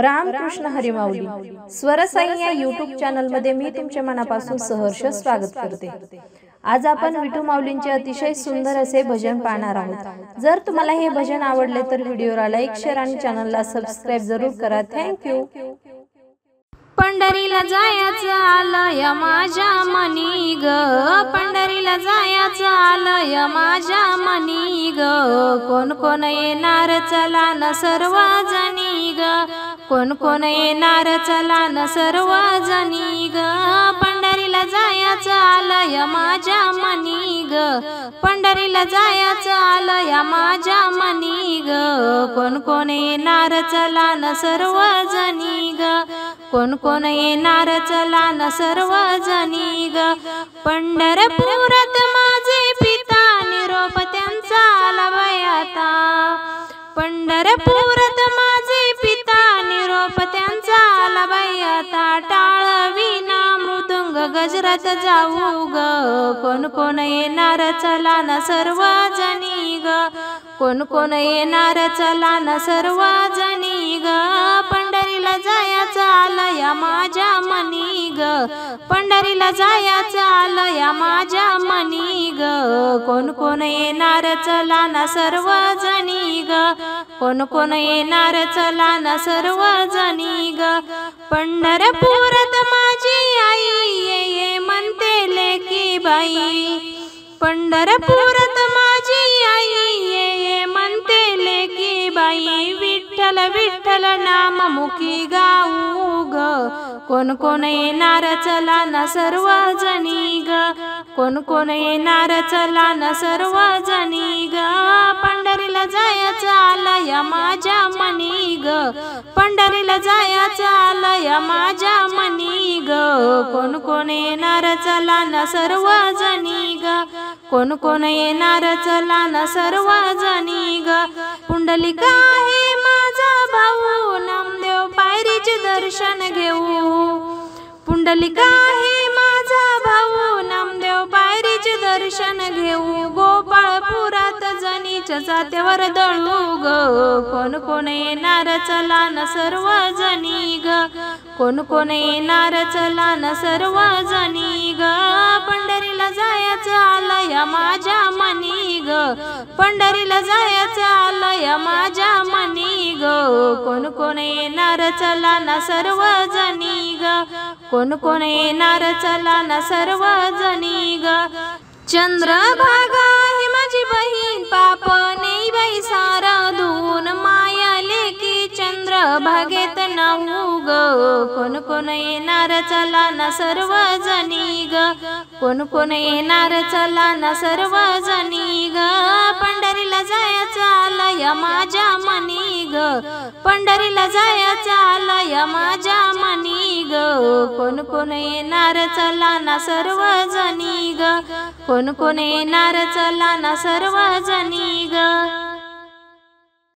रामकृष्ण हरी माऊली स्वरसाई या YouTube channel मध्ये मी तुमच्या मनापासून सहर्ष स्वागत करते। आज आपण विठू माऊलींचे अतिशय सुंदर असे भजन पाहणार आहोत। जर तुम्हाला हे भजन आवडले तर व्हिडिओला लाईक, शेअर आणि चॅनलला सबस्क्राइब जरूर करा। थँक्यू। पंढरीला जायचं आलंय माझ्या मनी ग, पंढरीला जायचं आलंय माझ्या मनी ग, कोण कोण येणार चला न सर्व जणी ग, कोण कोण येणार चला न सर्व जणी ग, पंढरीला जायचं आलंय माझ्या मनी ग, पंढरीला जायचं आलंय माझ्या मनी ग, कोण कोण येणार चला न सर्व जणी ग, कोण कोण येणार चला न सर्व जणी ग, पंढरपुरात माझे पिता निरोप त्यांचा आला बाई आता, पंढरपुरात माझे पिता निरोप त्यांचा आला बाई आता, टाळ विना मृदुंग गजरात जाऊ ग, कोण कोण येणार चला न सर्व जणी ग, कोण कोण येणार चला न सर्व जणी ग, पंढरीला जायचं आलंय माझ्या मनी ग, पंढरीला जायचं आलंय माझ्या मनी ग, कोण कोण येणार चला न सर्व जणी ग, कोण कोण येणार चला न सर्व जणी ग, पंढरपुरात माझी आई ये ये म्हणते लेकी बाई, पंढरपुरात माझी आई ये ये म्हणते लेकी बाई, विठ्ठल विठ्ठल नाम मुखी गाऊ ग, कोण कोण येणार चला न सर्व जणी ग, कोण कोण येणार चला न सर्व जणी ग, पंढरीला जायचं आलंय माझ्या मनी ग, पंढरीला जायचं आलंय माझ्या मनी ग, कोण कोण येणार चला न सर्व जणी ग, कोण कोण येणार चला न सर्व जणी ग, पुंडलिका आहे माझा भाऊ नामदेव पायरीचे दर्शन घेऊ, पुंडलिका आहे माझा भाऊ नामदेव पायरीचे दर्शन घेऊ, गोपाळपुरात जनीच्या जात्यावर दळू ग, कोण कोण येणार चला न सर्व जणी ग, कोण कोण येणार चला न सर्व जणी ग, पंढरीला जायचं आलंय माझ्या मनी ग, पंढरीला जायचं आलंय माझ्या मनी ग, कोण कोण येणार चला न सर्व जणी ग, कोण कोण येणार चला न सर्व जणी ग, चंद्रभागा ही माझी बहीण पाप नाही बाई सारा धुवून, माया लेकी चंद्रभागेत नाहू ग, कोण कोण येणार चला न सर्व जणी ग, कोण कोण येणार चला न सर्व जणी ग, पंढरीला जायचं आलंय माझ्या मनी ग, पंढरीला जायचं आलंय माझ्या मनी ग, कोण कोण येणार चला न सर्व जणी ग, कोण कोण येणार चला न सर्व जणी ग.